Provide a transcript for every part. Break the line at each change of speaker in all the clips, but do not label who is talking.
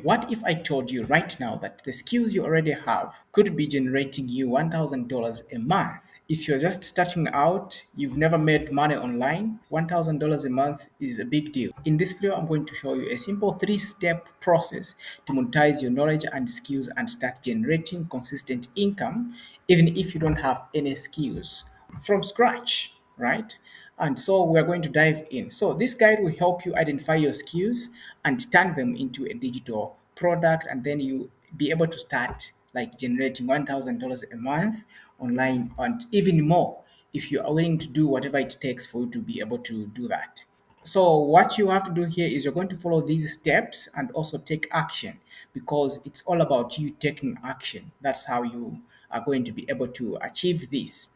What if I told you right now that the skills you already have could be generating you $1,000 a month? If you're just starting out, you've never made money online, $1,000 a month is a big deal. In this video, I'm going to show you a simple three-step process to monetize your knowledge and skills and start generating consistent income, even if you don't have any skills from scratch, right? And so we're going to dive in. So this guide will help you identify your skills and turn them into a digital product, and then you be able to start like generating $1,000 a month online and even more if you are willing to do whatever it takes for you to be able to do that. So what you have to do here is you're going to follow these steps and also take action, because it's all about you taking action. That's how you are going to be able to achieve this.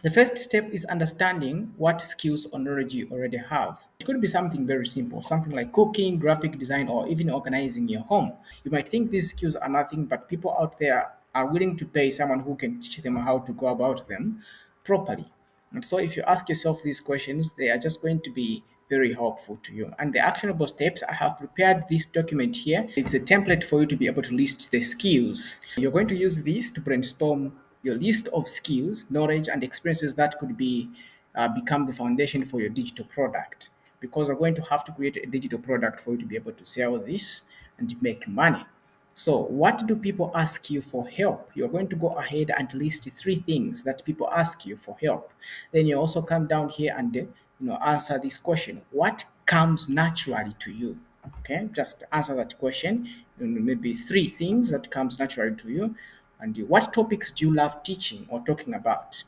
The first step is understanding what skills or knowledge you already have. It could be something very simple, something like cooking, graphic design, or even organizing your home. You might think these skills are nothing, but people out there are willing to pay someone who can teach them how to go about them properly. And so if you ask yourself these questions, they are just going to be very helpful to you. And the actionable steps, I have prepared this document here. It's a template for you to be able to list the skills. You're going to use this to brainstorm your list of skills, knowledge, and experiences that could be become the foundation for your digital product. Because we're going to have to create a digital product for you to be able to sell this and make money. So, what do people ask you for help? You're going to go ahead and list three things that people ask you for help. Then you also come down here and answer this question: what comes naturally to you? Okay, just answer that question. Maybe three things that comes naturally to you, and what topics do you love teaching or talking about?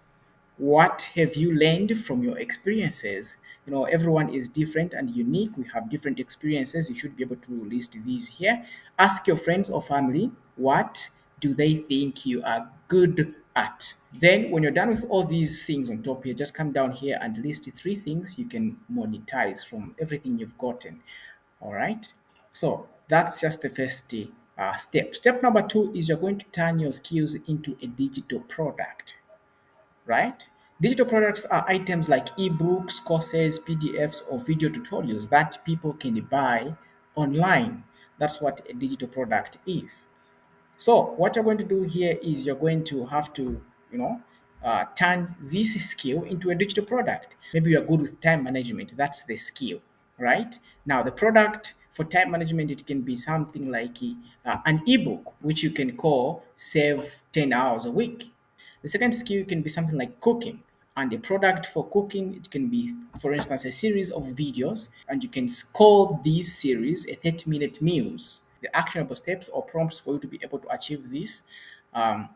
What have you learned from your experiences? Everyone is different and unique. We have different experiences. You should be able to list these here. Ask your friends or family, what do they think you are good at? Then when you're done with all these things on top here, just come down here and list three things you can monetize from everything you've gotten. All right, so that's just the first step. Step number two is you're going to turn your skills into a digital product, right? Digital products are items like ebooks, courses, PDFs, or video tutorials that people can buy online. That's what a digital product is. So what you're going to do here is you're going to have to, turn this skill into a digital product. Maybe you're good with time management. That's the skill, right? Now the product for time management, it can be something like an ebook, which you can call Save 10 Hours a Week. The second skill can be something like cooking. And the product for cooking, it can be, for instance, a series of videos, and you can call these series a 30-minute meals. The actionable steps or prompts for you to be able to achieve this. Um,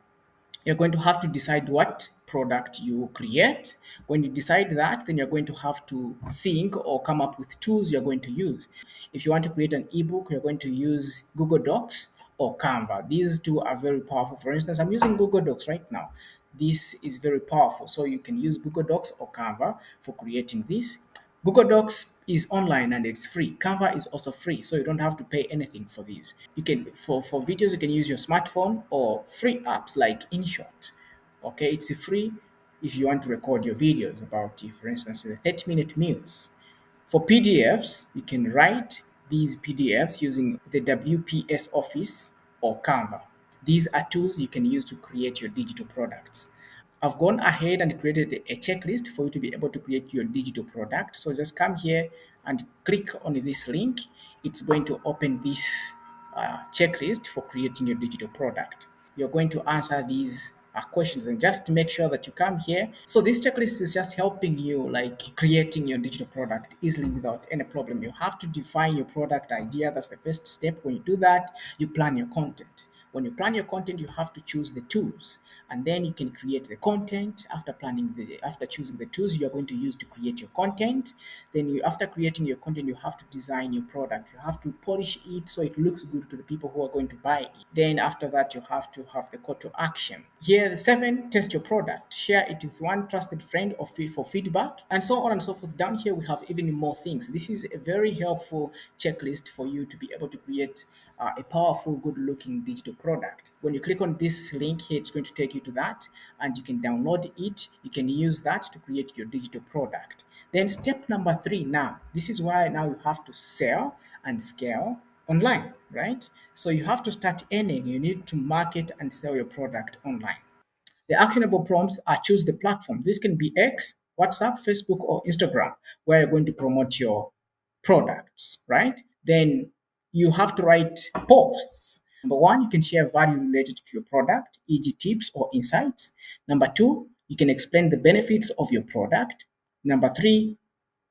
you're going to have to decide what product you create. When you decide that, then you're going to have to think or come up with tools you're going to use. If you want to create an ebook, you're going to use Google Docs or Canva. These two are very powerful. For instance, I'm using Google Docs right now. This is very powerful. So you can use Google Docs or Canva for creating this. Google Docs is online and it's free. Canva is also free, so you don't have to pay anything for these. You can for videos you can use your smartphone or free apps like InShot. Okay, it's free if you want to record your videos about, for instance, the 30-minute meals. For PDFs, you can write these PDFs using the WPS Office or Canva. These are tools you can use to create your digital products. I've gone ahead and created a checklist for you to be able to create your digital product. So just come here and click on this link. It's going to open this checklist for creating your digital product. You're going to answer these questions and just make sure that you come here. So this checklist is just helping you like creating your digital product easily without any problem. You have to define your product idea. That's the first step. When you do that, you plan your content. When you plan your content, you have to choose the tools, and then you can create the content. After choosing the tools you are going to use to create your content, then after creating your content, you have to design your product. You have to polish it so it looks good to the people who are going to buy it. Then after that, you have to have the call to action. Here, the seven: test your product, share it with one trusted friend or for feedback, and so on and so forth. Down here, we have even more things. This is a very helpful checklist for you to be able to create a powerful, good looking digital product. When you click on this link here, it's going to take you to that, and you can download it. You can use that to create your digital product. Then step number three, now, this is why now you have to sell and scale online, right? So you have to start earning. You need to market and sell your product online. The actionable prompts are choose the platform. This can be X, WhatsApp, Facebook, or Instagram, where you're going to promote your products, right? Then you have to write posts. Number one, you can share value related to your product, e.g., tips or insights. Number two, you can explain the benefits of your product. Number three,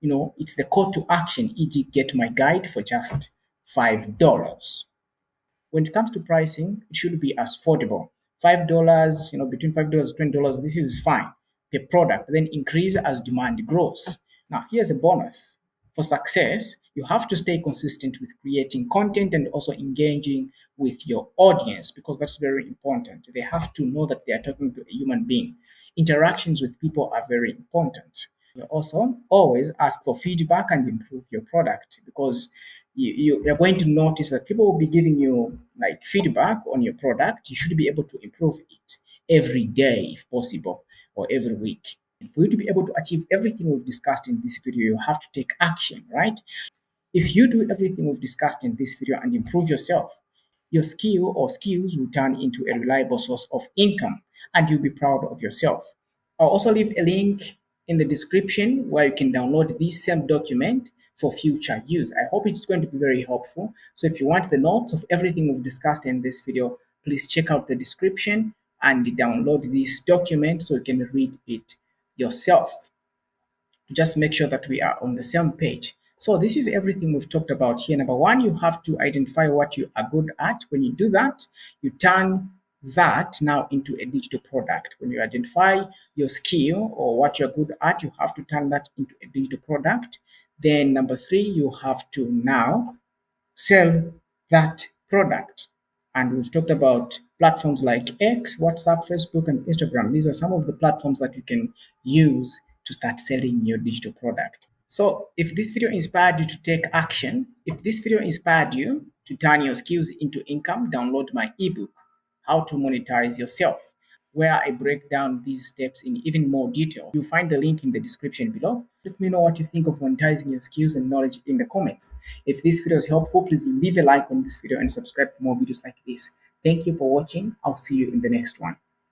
it's the call to action, e.g., get my guide for just $5. When it comes to pricing, it should be as affordable. $5, between $5 and $20, this is fine per product, then increase as demand grows. Now, here's a bonus. For success, you have to stay consistent with creating content and also engaging with your audience because that's very important. They have to know that they are talking to a human being. Interactions with people are very important. You also always ask for feedback and improve your product because you're going to notice that people will be giving you like feedback on your product. You should be able to improve it every day if possible or every week. For you to be able to achieve everything we've discussed in this video, you have to take action, right? If you do everything we've discussed in this video and improve yourself, your skill or skills will turn into a reliable source of income and you'll be proud of yourself. I'll also leave a link in the description where you can download this same document for future use. I hope it's going to be very helpful. So if you want the notes of everything we've discussed in this video, please check out the description and download this document so you can read it yourself to just make sure that we are on the same page. So this is everything we've talked about here. Number one, you have to identify what you are good at. When you do that, you turn that now into a digital product. When you identify your skill or what you're good at, you have to turn that into a digital product. Then number three, you have to now sell that product. And we've talked about platforms like X, WhatsApp, Facebook, and Instagram. These are some of the platforms that you can use to start selling your digital product. So, if this video inspired you to take action, if this video inspired you to turn your skills into income, download my ebook, How to Monetize Yourself, where I break down these steps in even more detail. You'll find the link in the description below. Let me know what you think of monetizing your skills and knowledge in the comments. If this video is helpful, please leave a like on this video and subscribe for more videos like this. Thank you for watching. I'll see you in the next one.